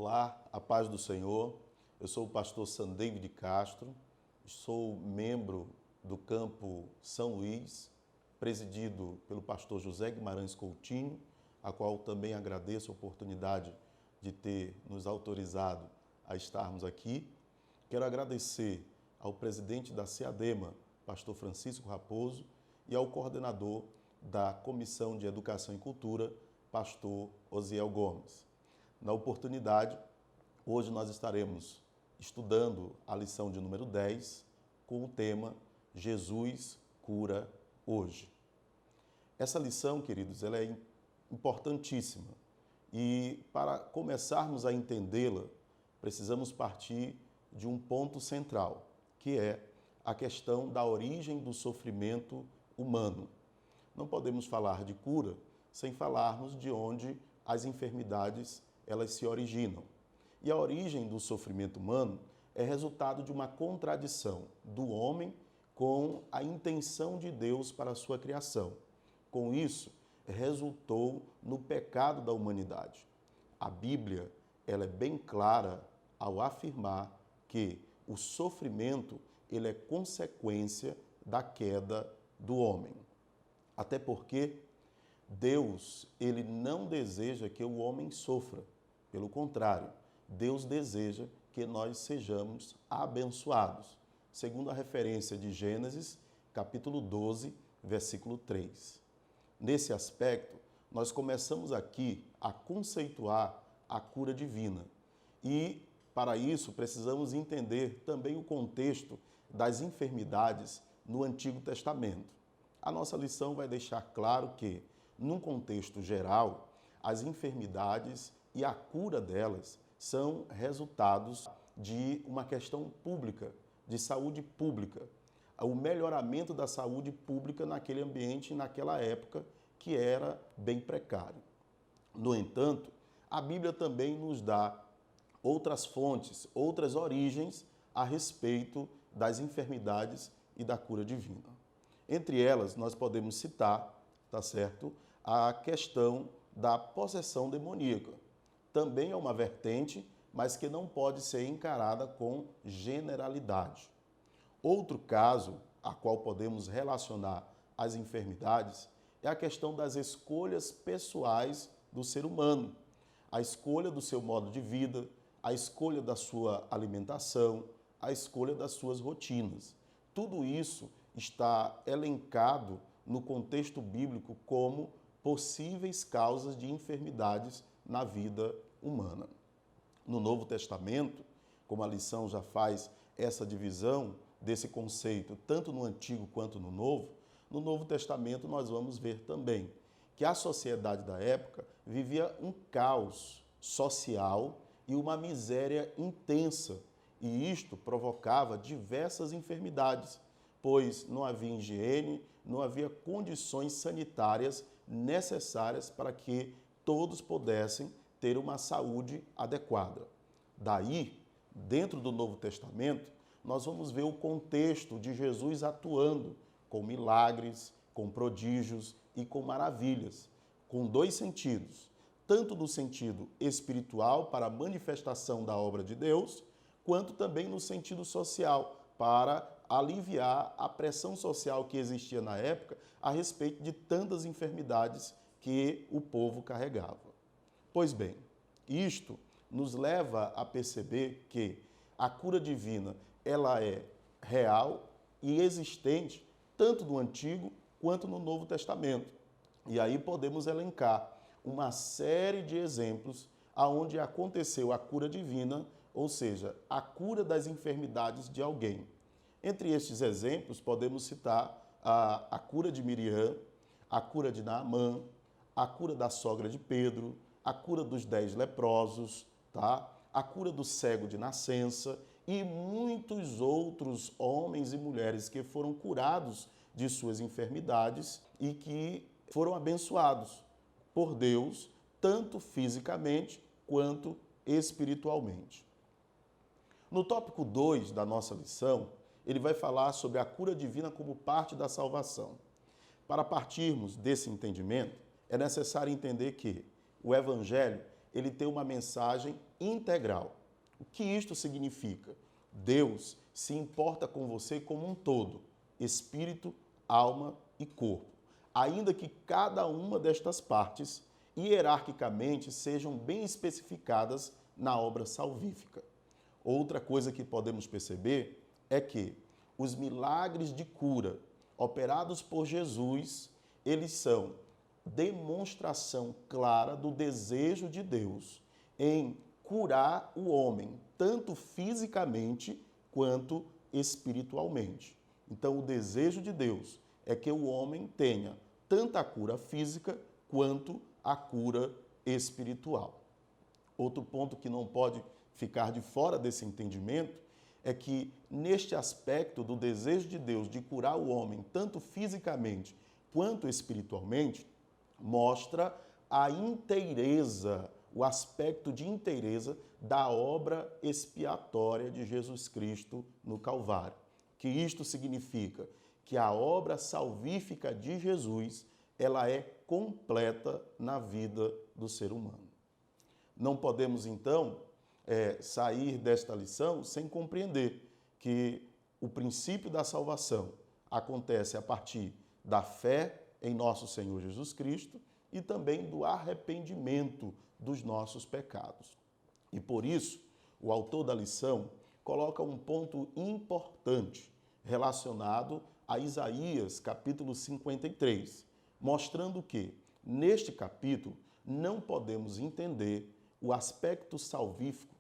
Olá, a paz do Senhor. Eu sou o pastor Sandeiro de Castro, sou membro do campo São Luís, presidido pelo pastor José Guimarães Coutinho, a qual também agradeço a oportunidade de ter nos autorizado a estarmos aqui. Quero agradecer ao presidente da CEADEMA, pastor Francisco Raposo, e ao coordenador da Comissão de Educação e Cultura, pastor Osiel Gomes. Na oportunidade, hoje nós estaremos estudando a lição de número 10 com o tema Jesus cura hoje. Essa lição, queridos, ela é importantíssima e para começarmos a entendê-la, precisamos partir de um ponto central, que é a questão da origem do sofrimento humano. Não podemos falar de cura sem falarmos de onde as enfermidades elas se originam. E a origem do sofrimento humano é resultado de uma contradição do homem com a intenção de Deus para a sua criação. Com isso, resultou no pecado da humanidade. A Bíblia ela é bem clara ao afirmar que o sofrimento ele é consequência da queda do homem. Até porque Deus ele não deseja que o homem sofra. Pelo contrário, Deus deseja que nós sejamos abençoados, segundo a referência de Gênesis, capítulo 12, versículo 3. Nesse aspecto, nós começamos aqui a conceituar a cura divina. E, para isso, precisamos entender também o contexto das enfermidades no Antigo Testamento. A nossa lição vai deixar claro que, num contexto geral, as enfermidades e a cura delas são resultados de uma questão pública, de saúde pública, o melhoramento da saúde pública naquele ambiente, naquela época, que era bem precário. No entanto, a Bíblia também nos dá outras fontes, outras origens a respeito das enfermidades e da cura divina. Entre elas, nós podemos citar, tá certo, a questão da possessão demoníaca. Também é uma vertente, mas que não pode ser encarada com generalidade. Outro caso a qual podemos relacionar as enfermidades é a questão das escolhas pessoais do ser humano. A escolha do seu modo de vida, a escolha da sua alimentação, a escolha das suas rotinas. Tudo isso está elencado no contexto bíblico como possíveis causas de enfermidades na vida humana. No Novo Testamento, como a lição já faz essa divisão desse conceito, tanto no Antigo quanto no Novo Testamento nós vamos ver também que a sociedade da época vivia um caos social e uma miséria intensa, e isto provocava diversas enfermidades, pois não havia higiene, não havia condições sanitárias necessárias para que todos pudessem ter uma saúde adequada. Daí, dentro do Novo Testamento, nós vamos ver o contexto de Jesus atuando com milagres, com prodígios e com maravilhas, com dois sentidos, tanto no sentido espiritual para a manifestação da obra de Deus, quanto também no sentido social, para aliviar a pressão social que existia na época a respeito de tantas enfermidades que o povo carregava. Pois bem, isto nos leva a perceber que a cura divina ela é real e existente tanto no Antigo quanto no Novo Testamento. E aí podemos elencar uma série de exemplos aonde aconteceu a cura divina, ou seja, a cura das enfermidades de alguém. Entre estes exemplos, podemos citar a cura de Miriam, a cura de Naamã, a cura da sogra de Pedro, a cura dos 10 leprosos, tá? A cura do cego de nascença e muitos outros homens e mulheres que foram curados de suas enfermidades e que foram abençoados por Deus, tanto fisicamente quanto espiritualmente. No tópico 2 da nossa lição, ele vai falar sobre a cura divina como parte da salvação. Para partirmos desse entendimento, é necessário entender que o Evangelho ele tem uma mensagem integral. O que isto significa? Deus se importa com você como um todo, espírito, alma e corpo, ainda que cada uma destas partes, hierarquicamente, sejam bem especificadas na obra salvífica. Outra coisa que podemos perceber é que os milagres de cura operados por Jesus, eles são demonstração clara do desejo de Deus em curar o homem, tanto fisicamente quanto espiritualmente. Então, o desejo de Deus é que o homem tenha tanto a cura física quanto a cura espiritual. Outro ponto que não pode ficar de fora desse entendimento é que, neste aspecto do desejo de Deus de curar o homem, tanto fisicamente quanto espiritualmente, mostra a inteireza, o aspecto de inteireza da obra expiatória de Jesus Cristo no Calvário. Que isto significa que a obra salvífica de Jesus, ela é completa na vida do ser humano. Não podemos, então, sair desta lição sem compreender que o princípio da salvação acontece a partir da fé em nosso Senhor Jesus Cristo e também do arrependimento dos nossos pecados. E por isso, o autor da lição coloca um ponto importante relacionado a Isaías, capítulo 53, mostrando que, neste capítulo, não podemos entender o aspecto salvífico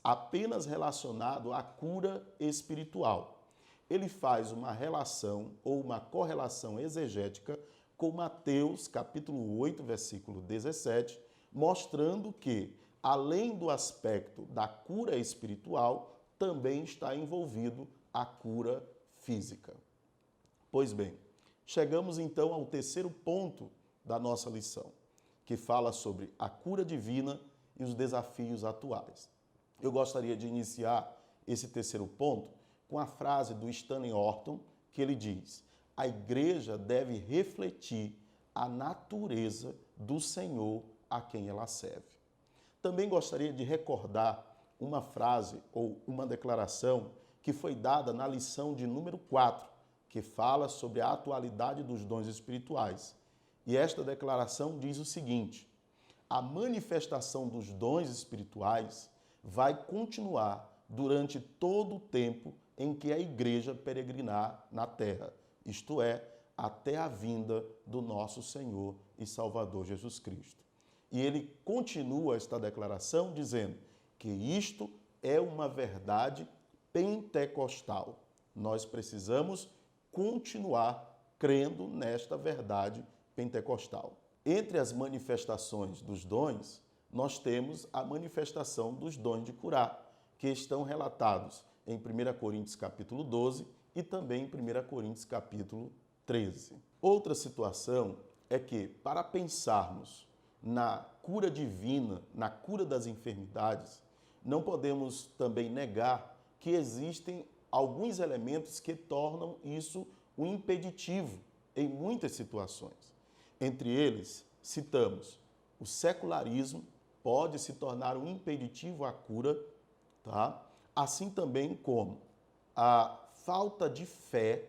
apenas relacionado à cura espiritual. Ele faz uma relação ou uma correlação exegética com Mateus, capítulo 8, versículo 17, mostrando que, além do aspecto da cura espiritual, também está envolvido a cura física. Pois bem, chegamos então ao terceiro ponto da nossa lição, que fala sobre a cura divina e os desafios atuais. Eu gostaria de iniciar esse terceiro ponto com a frase do Stanley Orton, que ele diz: a igreja deve refletir a natureza do Senhor a quem ela serve. Também gostaria de recordar uma frase ou uma declaração que foi dada na lição de número 4, que fala sobre a atualidade dos dons espirituais. E esta declaração diz o seguinte: a manifestação dos dons espirituais vai continuar durante todo o tempo em que a igreja peregrinar na terra, isto é, até a vinda do nosso Senhor e Salvador Jesus Cristo. E ele continua esta declaração dizendo que isto é uma verdade pentecostal. Nós precisamos continuar crendo nesta verdade pentecostal. Entre as manifestações dos dons, nós temos a manifestação dos dons de curar, que estão relatados em 1 Coríntios capítulo 12 e também em 1 Coríntios capítulo 13. Outra situação é que, para pensarmos na cura divina, na cura das enfermidades, não podemos também negar que existem alguns elementos que tornam isso um impeditivo em muitas situações. Entre eles, citamos o secularismo, pode se tornar um impeditivo à cura, tá? Assim também como a falta de fé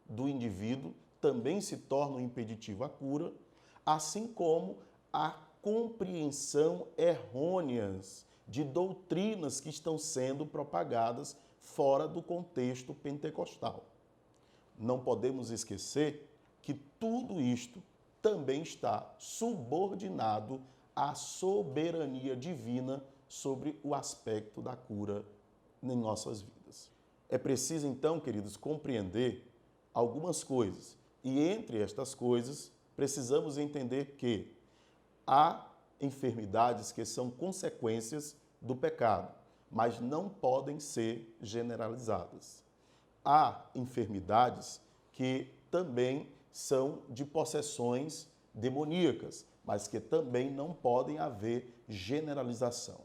do indivíduo também se torna um impeditivo à cura, assim como a compreensão errôneas de doutrinas que estão sendo propagadas fora do contexto pentecostal. Não podemos esquecer que tudo isto também está subordinado à soberania divina sobre o aspecto da cura em nossas vidas. É preciso, então, queridos, compreender algumas coisas. E entre estas coisas, precisamos entender que há enfermidades que são consequências do pecado, mas não podem ser generalizadas. Há enfermidades que também são de possessões demoníacas, mas que também não podem haver generalização.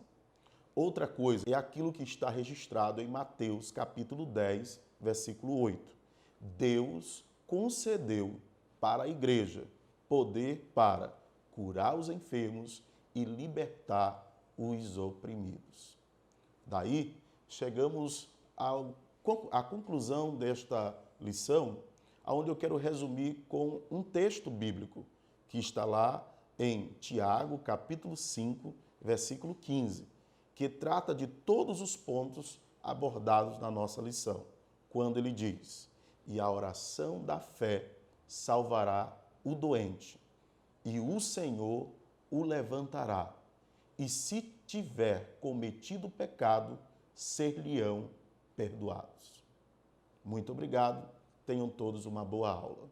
Outra coisa é aquilo que está registrado em Mateus capítulo 10, versículo 8. Deus concedeu para a igreja poder para curar os enfermos e libertar os oprimidos. Daí, chegamos à conclusão desta lição, onde eu quero resumir com um texto bíblico, que está lá em Tiago, capítulo 5, versículo 15, que trata de todos os pontos abordados na nossa lição, quando ele diz: e a oração da fé salvará o doente, e o Senhor o levantará, e se tiver cometido pecado, ser-lhe-ão perdoados. Muito obrigado, tenham todos uma boa aula.